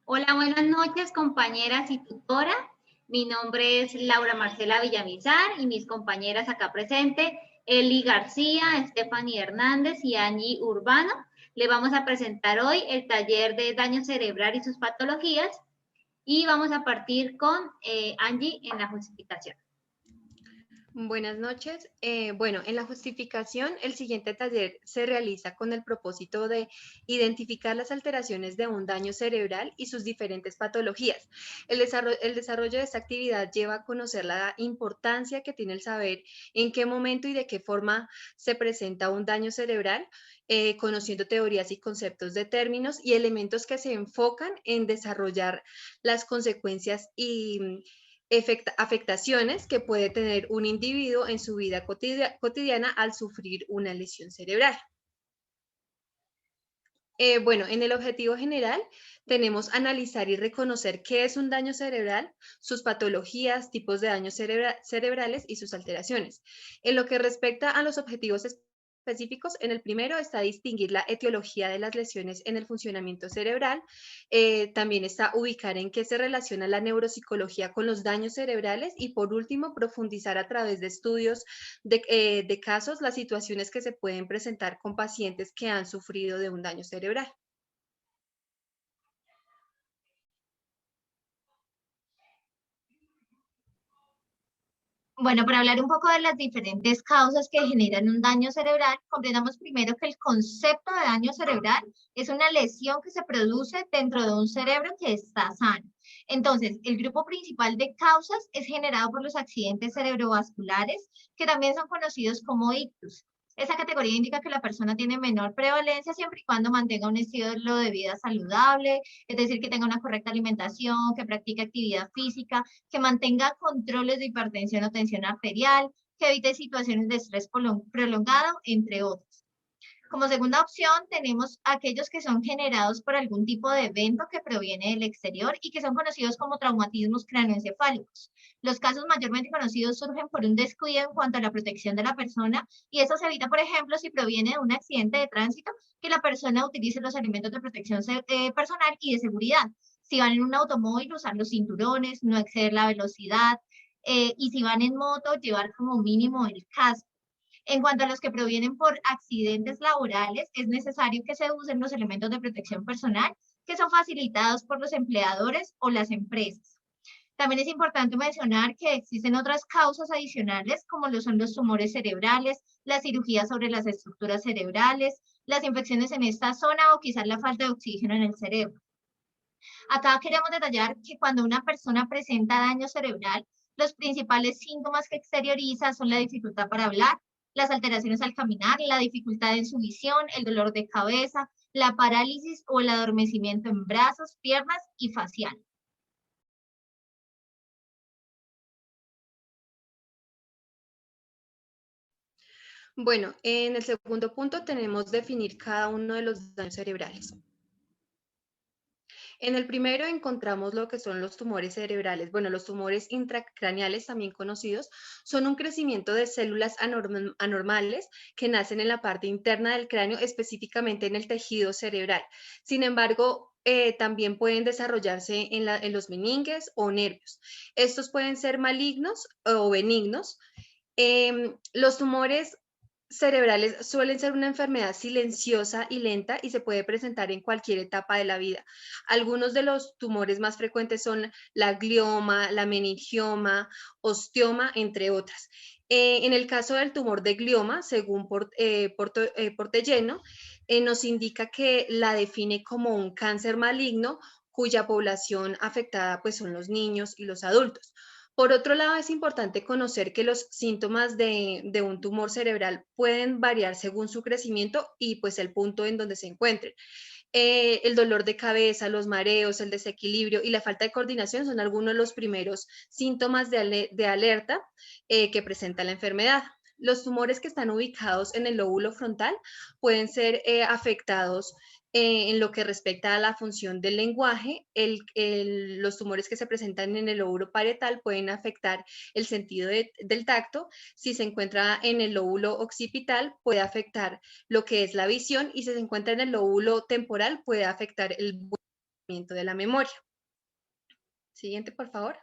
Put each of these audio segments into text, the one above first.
Hola, buenas noches, compañeras y tutora. Mi nombre es Laura Marcela Villamizar y mis compañeras acá presentes, Eli García, Stephanie Hernández y Angie Urbano. Le vamos a presentar hoy el taller de daño cerebral y sus patologías y vamos a partir con Angie en la justificación. Buenas noches. Bueno, en la justificación, el siguiente taller se realiza con el propósito de identificar las alteraciones de un daño cerebral y sus diferentes patologías. El desarrollo de esta actividad lleva a conocer la importancia que tiene el saber en qué momento y de qué forma se presenta un daño cerebral, conociendo teorías y conceptos de términos y elementos que se enfocan en desarrollar las consecuencias y afectaciones que puede tener un individuo en su vida cotidiana al sufrir una lesión cerebral. Bueno, en el objetivo general tenemos analizar y reconocer qué es un daño cerebral, sus patologías, tipos de daños cerebrales y sus alteraciones. En lo que respecta a los objetivos específicos, en el primero está distinguir la etiología de las lesiones en el funcionamiento cerebral. También está ubicar en qué se relaciona la neuropsicología con los daños cerebrales y por último profundizar a través de estudios de casos las situaciones que se pueden presentar con pacientes que han sufrido de un daño cerebral. Bueno, para hablar un poco de las diferentes causas que generan un daño cerebral, comprendamos primero que el concepto de daño cerebral es una lesión que se produce dentro de un cerebro que está sano. Entonces, el grupo principal de causas es generado por los accidentes cerebrovasculares, que también son conocidos como ictus. Esa categoría indica que la persona tiene menor prevalencia siempre y cuando mantenga un estilo de vida saludable, es decir, que tenga una correcta alimentación, que practique actividad física, que mantenga controles de hipertensión o tensión arterial, que evite situaciones de estrés prolongado, entre otros. Como segunda opción, tenemos aquellos que son generados por algún tipo de evento que proviene del exterior y que son conocidos como traumatismos cráneoencefálicos. Los casos mayormente conocidos surgen por un descuido en cuanto a la protección de la persona y eso se evita, por ejemplo, si proviene de un accidente de tránsito, que la persona utilice los elementos de protección personal y de seguridad. Si van en un automóvil, usar los cinturones, no exceder la velocidad, y si van en moto, llevar como mínimo el casco. En cuanto a los que provienen por accidentes laborales, es necesario que se usen los elementos de protección personal que son facilitados por los empleadores o las empresas. También es importante mencionar que existen otras causas adicionales, como lo son los tumores cerebrales, la cirugía sobre las estructuras cerebrales, las infecciones en esta zona o quizás la falta de oxígeno en el cerebro. Acá queremos detallar que cuando una persona presenta daño cerebral, los principales síntomas que exterioriza son la dificultad para hablar, las alteraciones al caminar, la dificultad en su visión, el dolor de cabeza, la parálisis o el adormecimiento en brazos, piernas y facial. Bueno, en el segundo punto tenemos definir cada uno de los daños cerebrales. En el primero encontramos lo que son los tumores cerebrales. Bueno, los tumores intracraneales, también conocidos, son un crecimiento de células anormales que nacen en la parte interna del cráneo, específicamente en el tejido cerebral. Sin embargo, también pueden desarrollarse en los meninges o nervios. Estos pueden ser malignos o benignos. Los tumores cerebrales suelen ser una enfermedad silenciosa y lenta y se puede presentar en cualquier etapa de la vida. Algunos de los tumores más frecuentes son la glioma, la meningioma, osteoma, entre otras. En el caso del tumor de glioma, según Portellano, nos indica que la define como un cáncer maligno cuya población afectada pues, son los niños y los adultos. Por otro lado, es importante conocer que los síntomas de un tumor cerebral pueden variar según su crecimiento y pues el punto en donde se encuentren. El dolor de cabeza, los mareos, el desequilibrio y la falta de coordinación son algunos de los primeros síntomas de alerta que presenta la enfermedad. Los tumores que están ubicados en el lóbulo frontal pueden ser afectados En lo que respecta a la función del lenguaje, los tumores que se presentan en el lóbulo parietal pueden afectar el sentido del tacto. Si se encuentra en el lóbulo occipital, puede afectar lo que es la visión, y si se encuentra en el lóbulo temporal, puede afectar el funcionamiento de la memoria. Siguiente, por favor.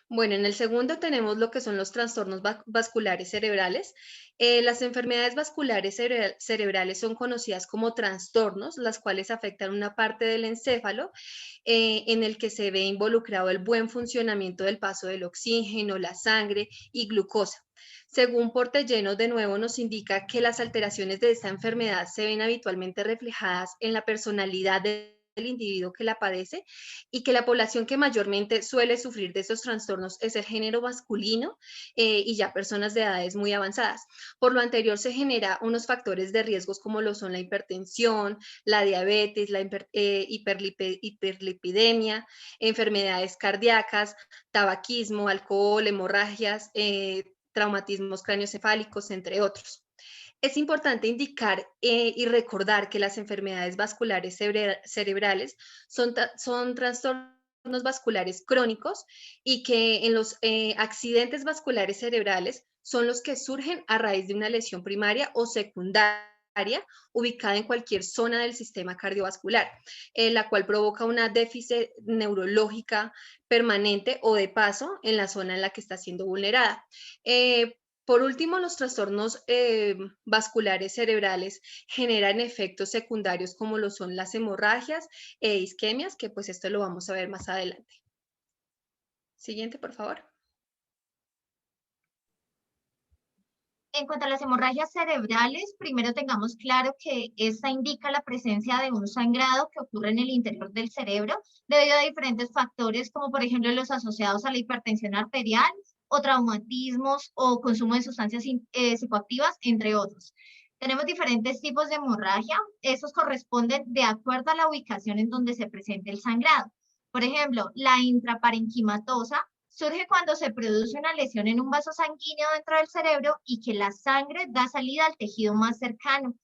Bueno, en el segundo tenemos lo que son los trastornos vasculares cerebrales. Las enfermedades vasculares cerebrales son conocidas como trastornos, las cuales afectan una parte del encéfalo en el que se ve involucrado el buen funcionamiento del paso del oxígeno, la sangre y glucosa. Según Portellano, de nuevo nos indica que las alteraciones de esta enfermedad se ven habitualmente reflejadas en la personalidad del individuo que la padece, y que la población que mayormente suele sufrir de esos trastornos es el género masculino y ya personas de edades muy avanzadas. Por lo anterior, se genera unos factores de riesgos como lo son la hipertensión, la diabetes, la hiperlipidemia, enfermedades cardíacas, tabaquismo, alcohol, hemorragias, traumatismos craneoencefálicos, entre otros. Es importante indicar y recordar que las enfermedades vasculares cerebrales son trastornos vasculares crónicos, y que en los accidentes vasculares cerebrales son los que surgen a raíz de una lesión primaria o secundaria ubicada en cualquier zona del sistema cardiovascular, la cual provoca una déficit neurológica permanente o de paso en la zona en la que está siendo vulnerada. Por último, los trastornos vasculares cerebrales generan efectos secundarios como lo son las hemorragias e isquemias, que pues esto lo vamos a ver más adelante. Siguiente, por favor. En cuanto a las hemorragias cerebrales, primero tengamos claro que esta indica la presencia de un sangrado que ocurre en el interior del cerebro debido a diferentes factores, como por ejemplo los asociados a la hipertensión arterial o traumatismos o consumo de sustancias psicoactivas, entre otros. Tenemos diferentes tipos de hemorragia. Estos corresponden de acuerdo a la ubicación en donde se presenta el sangrado. Por ejemplo, la intraparenquimatosa surge cuando se produce una lesión en un vaso sanguíneo dentro del cerebro y que la sangre da salida al tejido más cercano,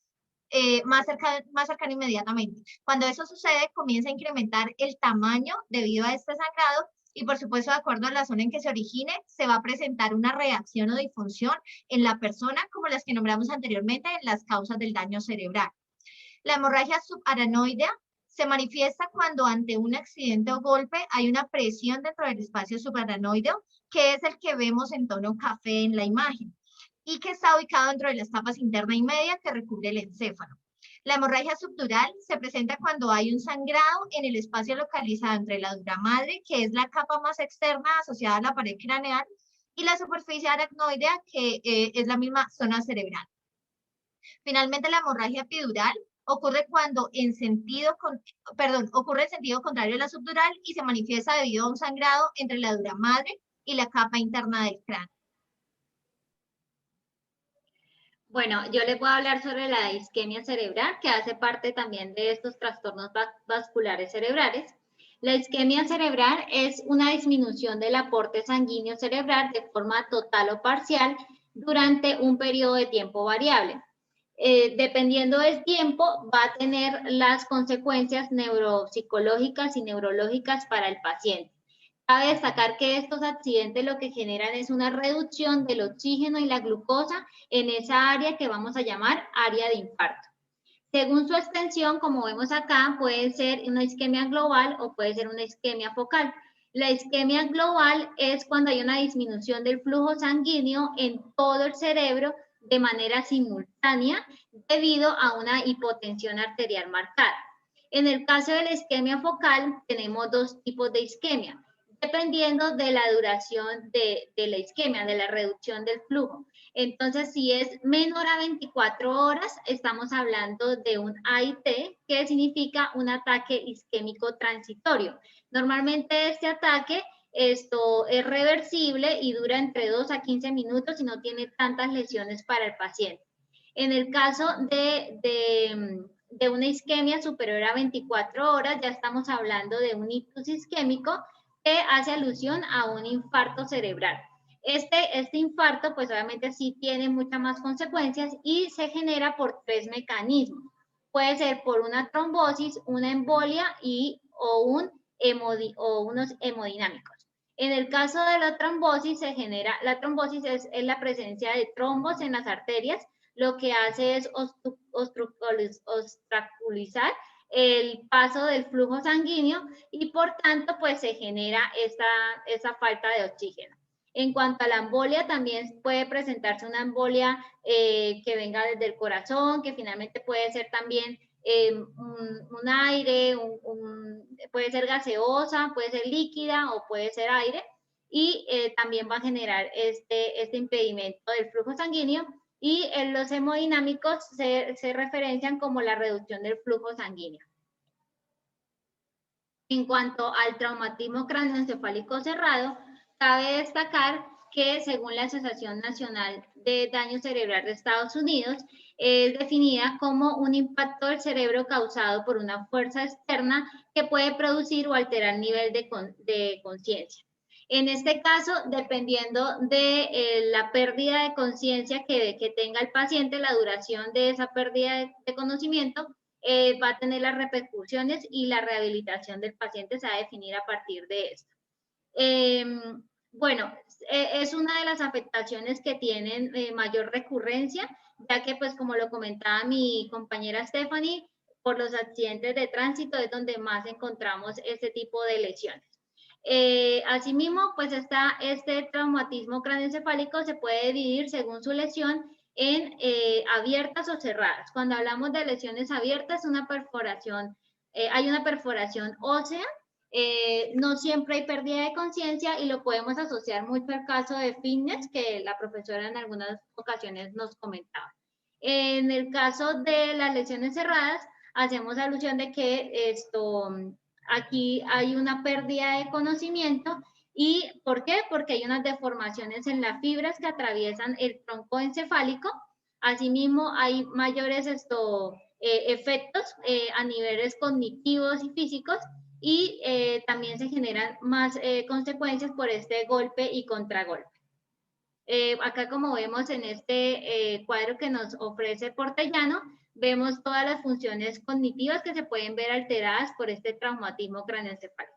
más cercano inmediatamente. Cuando eso sucede, comienza a incrementar el tamaño debido a este sangrado, y por supuesto, de acuerdo a la zona en que se origine, se va a presentar una reacción o disfunción en la persona, como las que nombramos anteriormente en las causas del daño cerebral. La hemorragia subaracnoidea se manifiesta cuando ante un accidente o golpe hay una presión dentro del espacio subaracnoideo, que es el que vemos en tono café en la imagen, y que está ubicado dentro de las capas interna y media que recubre el encéfalo. La hemorragia subdural se presenta cuando hay un sangrado en el espacio localizado entre la dura madre, que es la capa más externa asociada a la pared craneal, y la superficie aracnoidea, que es la misma zona cerebral. Finalmente, la hemorragia epidural ocurre cuando ocurre en sentido contrario a la subdural y se manifiesta debido a un sangrado entre la dura madre y la capa interna del cráneo. Bueno, yo les voy a hablar sobre la isquemia cerebral, que hace parte también de estos trastornos vasculares cerebrales. La isquemia cerebral es una disminución del aporte sanguíneo cerebral de forma total o parcial durante un periodo de tiempo variable. Dependiendo del tiempo, va a tener las consecuencias neuropsicológicas y neurológicas para el paciente. Cabe destacar que estos accidentes lo que generan es una reducción del oxígeno y la glucosa en esa área que vamos a llamar área de infarto. Según su extensión, como vemos acá, puede ser una isquemia global o puede ser una isquemia focal. La isquemia global es cuando hay una disminución del flujo sanguíneo en todo el cerebro de manera simultánea debido a una hipotensión arterial marcada. En el caso de la isquemia focal, tenemos dos tipos de isquemia, dependiendo de la duración de la isquemia, de la reducción del flujo. Entonces, si es menor a 24 horas, estamos hablando de un AIT, que significa un ataque isquémico transitorio. Normalmente este ataque es reversible y dura entre 2 a 15 minutos y no tiene tantas lesiones para el paciente. En el caso de una isquemia superior a 24 horas, ya estamos hablando de un ictus isquémico, que hace alusión a un infarto cerebral. Este infarto, pues obviamente sí tiene muchas más consecuencias y se genera por tres mecanismos. puede ser por una trombosis, una embolia o unos hemodinámicos. En el caso de la trombosis, la trombosis es la presencia de trombos en las arterias, lo que hace es obstaculizar el paso del flujo sanguíneo y por tanto pues se genera esa falta de oxígeno. En cuanto a la embolia, también puede presentarse una embolia que venga desde el corazón, que finalmente puede ser también un aire, puede ser gaseosa, puede ser líquida o puede ser aire, y también va a generar este impedimento del flujo sanguíneo, y los hemodinámicos se referencian como la reducción del flujo sanguíneo. En cuanto al traumatismo cráneoencefálico cerrado, cabe destacar que según la Asociación Nacional de Daño Cerebral de Estados Unidos, es definida como un impacto del cerebro causado por una fuerza externa que puede producir o alterar el nivel de conciencia. En este caso, dependiendo de la pérdida de conciencia que tenga el paciente, la duración de esa pérdida de conocimiento, va a tener las repercusiones, y la rehabilitación del paciente se va a definir a partir de esto. Bueno, es una de las afectaciones que tienen mayor recurrencia, ya que pues como lo comentaba mi compañera Stephanie, por los accidentes de tránsito es donde más encontramos este tipo de lesiones. Asimismo, pues este traumatismo craneoencefálico se puede dividir según su lesión en abiertas o cerradas. Cuando hablamos de lesiones abiertas, hay una perforación ósea. No siempre hay pérdida de conciencia y lo podemos asociar mucho al caso de fitness, que la profesora en algunas ocasiones nos comentaba. En el caso de las lesiones cerradas, hacemos alusión de que aquí hay una pérdida de conocimiento. ¿Y por qué? Porque hay unas deformaciones en las fibras que atraviesan el tronco encefálico. Asimismo, hay mayores efectos a niveles cognitivos y físicos, y también se generan más consecuencias por este golpe y contragolpe. Acá, como vemos en este cuadro que nos ofrece Portellano, vemos todas las funciones cognitivas que se pueden ver alteradas por este traumatismo craneoencefálico.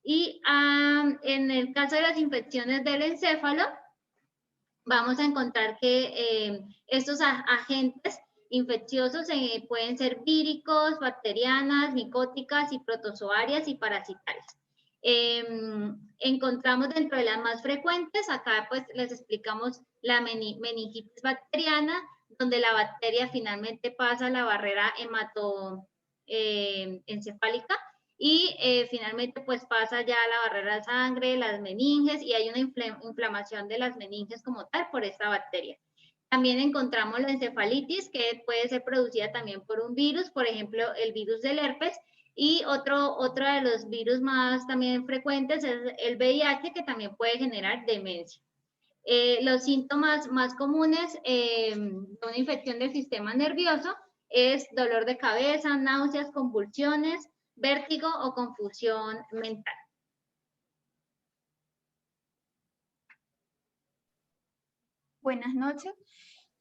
Y en el caso de las infecciones del encéfalo, vamos a encontrar que estos agentes infecciosos pueden ser víricos, bacterianas, micóticas y protozoarias y parasitarias. Encontramos dentro de las más frecuentes, acá pues les explicamos la meningitis bacteriana, donde la bacteria finalmente pasa la barrera hematoencefálica y finalmente pues pasa ya a la barrera de sangre, las meninges, y hay una inflamación de las meninges como tal por esta bacteria. También encontramos la encefalitis, que puede ser producida también por un virus, por ejemplo, el virus del herpes, y otro de los virus más también frecuentes es el VIH, que también puede generar demencia. Los síntomas más comunes de una infección del sistema nervioso es dolor de cabeza, náuseas, convulsiones, vértigo o confusión mental. Buenas noches.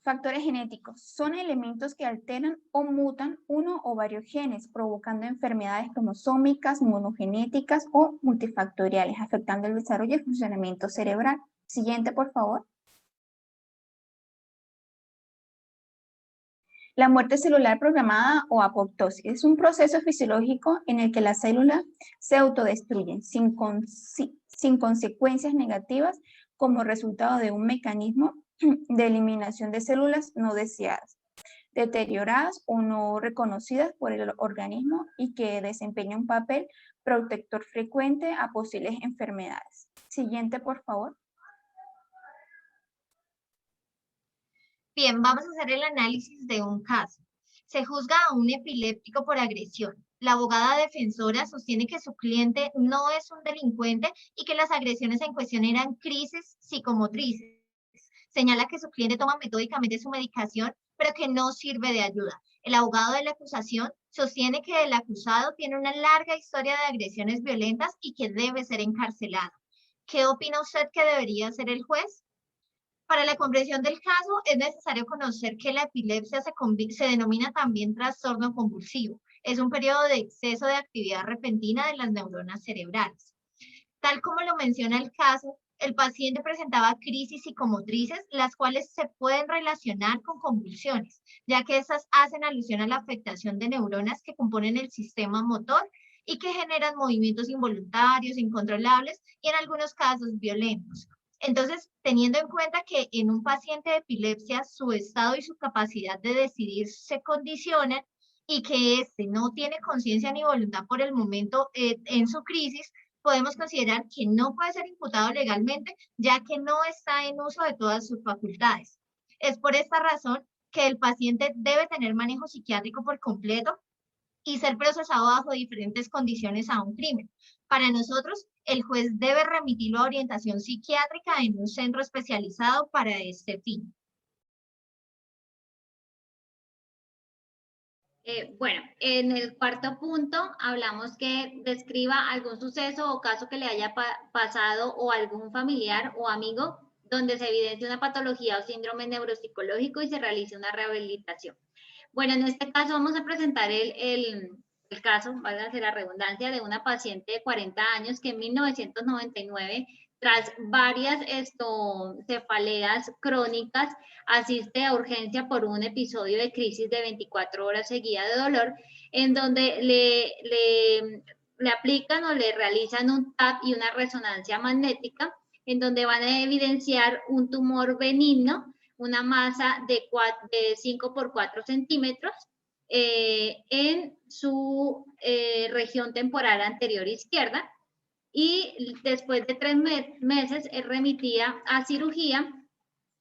Factores genéticos son elementos que alteran o mutan uno o varios genes, provocando enfermedades cromosómicas, monogenéticas o multifactoriales, afectando el desarrollo y el funcionamiento cerebral. Siguiente, por favor. La muerte celular programada o apoptosis es un proceso fisiológico en el que las células se autodestruyen sin consecuencias negativas como resultado de un mecanismo de eliminación de células no deseadas, deterioradas o no reconocidas por el organismo, y que desempeña un papel protector frecuente a posibles enfermedades. Siguiente, por favor. Bien, vamos a hacer el análisis de un caso. Se juzga a un epiléptico por agresión. La abogada defensora sostiene que su cliente no es un delincuente y que las agresiones en cuestión eran crisis psicomotrices. Señala que su cliente toma metódicamente su medicación, pero que no sirve de ayuda. El abogado de la acusación sostiene que el acusado tiene una larga historia de agresiones violentas y que debe ser encarcelado. ¿Qué opina usted que debería hacer el juez? Para la comprensión del caso, es necesario conocer que la epilepsia se denomina también trastorno convulsivo. Es un periodo de exceso de actividad repentina de las neuronas cerebrales. Tal como lo menciona el caso, el paciente presentaba crisis psicomotrices, las cuales se pueden relacionar con convulsiones, ya que estas hacen alusión a la afectación de neuronas que componen el sistema motor y que generan movimientos involuntarios, incontrolables y en algunos casos violentos. Entonces, teniendo en cuenta que en un paciente de epilepsia su estado y su capacidad de decidir se condicionan y que éste no tiene conciencia ni voluntad por el momento en su crisis, podemos considerar que no puede ser imputado legalmente, ya que no está en uso de todas sus facultades. Es por esta razón que el paciente debe tener manejo psiquiátrico por completo y ser procesado bajo diferentes condiciones a un crimen. Para nosotros, el juez debe remitirlo a orientación psiquiátrica en un centro especializado para este fin. Bueno, en el cuarto punto hablamos que describa algún suceso o caso que le haya pasado o algún familiar o amigo donde se evidencie una patología o síndrome neuropsicológico y se realice una rehabilitación. Bueno, en este caso vamos a presentar el caso, valga la redundancia, de una paciente de 40 años que en 1999, tras varias cefaleas crónicas, asiste a urgencia por un episodio de crisis de 24 horas seguida de dolor, en donde le aplican o le realizan un TAP y una resonancia magnética, en donde van a evidenciar un tumor benigno, una masa de 5 por 4 centímetros en su región temporal anterior izquierda, y después de 3 meses es remitida a cirugía,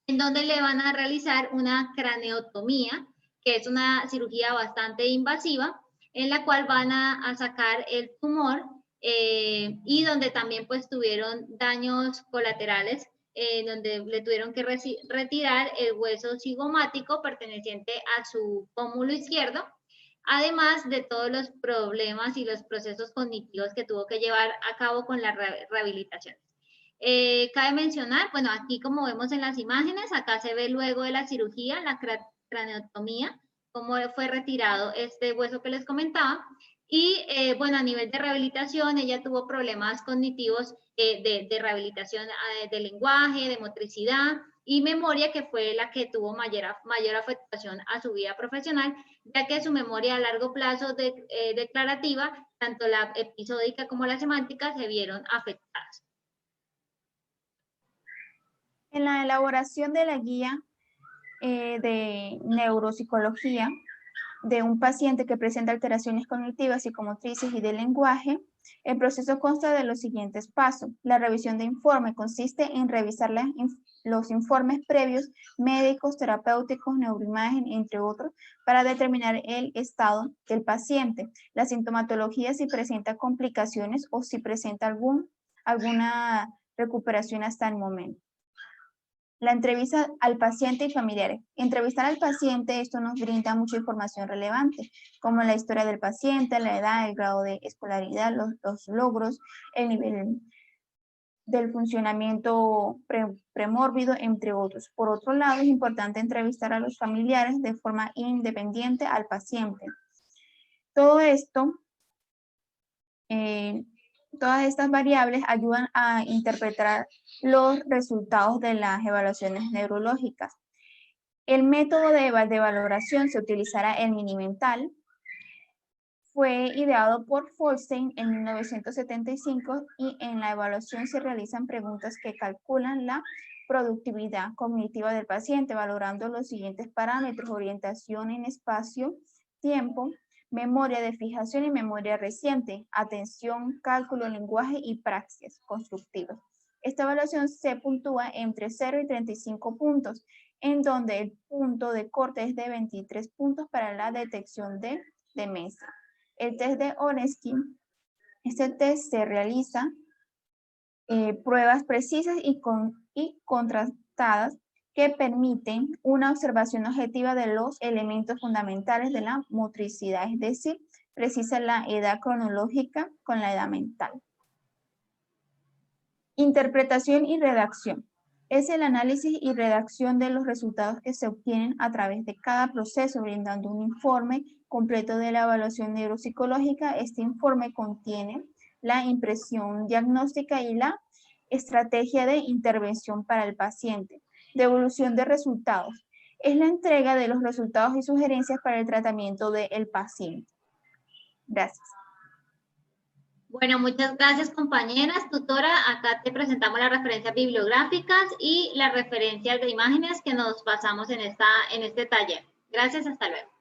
en donde le van a realizar una craneotomía, que es una cirugía bastante invasiva, en la cual van a sacar el tumor y donde también pues tuvieron daños colaterales, donde le tuvieron que retirar el hueso cigomático perteneciente a su pómulo izquierdo, además de todos los problemas y los procesos cognitivos que tuvo que llevar a cabo con la rehabilitación. Cabe mencionar, bueno, aquí como vemos en las imágenes, acá se ve luego de la cirugía, la craneotomía, cómo fue retirado este hueso que les comentaba. Y bueno, a nivel de rehabilitación, ella tuvo problemas cognitivos de rehabilitación de lenguaje, de motricidad y memoria, que fue la que tuvo mayor afectación a su vida profesional, ya que su memoria a largo plazo declarativa, tanto la episódica como la semántica, se vieron afectadas. En la elaboración de la guía de neuropsicología de un paciente que presenta alteraciones cognitivas, psicomotrices y de lenguaje, el proceso consta de los siguientes pasos. La revisión de informe consiste en revisar los informes previos, médicos, terapéuticos, neuroimagen, entre otros, para determinar el estado del paciente, la sintomatología, si presenta complicaciones o si presenta alguna recuperación hasta el momento. La entrevista al paciente y familiares. Entrevistar al paciente, esto nos brinda mucha información relevante, como la historia del paciente, la edad, el grado de escolaridad, los logros, el nivel del funcionamiento premórbido, entre otros. Por otro lado, es importante entrevistar a los familiares de forma independiente al paciente. Todo esto, todas estas variables ayudan a interpretar los resultados de las evaluaciones neurológicas. El método de valoración se utilizará el Minimental. Fue ideado por Folstein en 1975 y en la evaluación se realizan preguntas que calculan la productividad cognitiva del paciente, valorando los siguientes parámetros: orientación en espacio, tiempo, memoria de fijación y memoria reciente, atención, cálculo, lenguaje y praxis constructivas. Esta evaluación se puntúa entre 0 y 35 puntos, en donde el punto de corte es de 23 puntos para la detección de demencia. El test de Orensky, este test se realiza pruebas precisas y contrastadas que permiten una observación objetiva de los elementos fundamentales de la motricidad, es decir, precisa la edad cronológica con la edad mental. Interpretación y redacción. Es el análisis y redacción de los resultados que se obtienen a través de cada proceso, brindando un informe completo de la evaluación neuropsicológica. Este informe contiene la impresión diagnóstica y la estrategia de intervención para el paciente. Devolución de resultados. Es la entrega de los resultados y sugerencias para el tratamiento del paciente. Gracias. Bueno, muchas gracias, compañeras. Tutora, acá te presentamos las referencias bibliográficas y las referencias de imágenes que nos basamos en este taller. Gracias, hasta luego.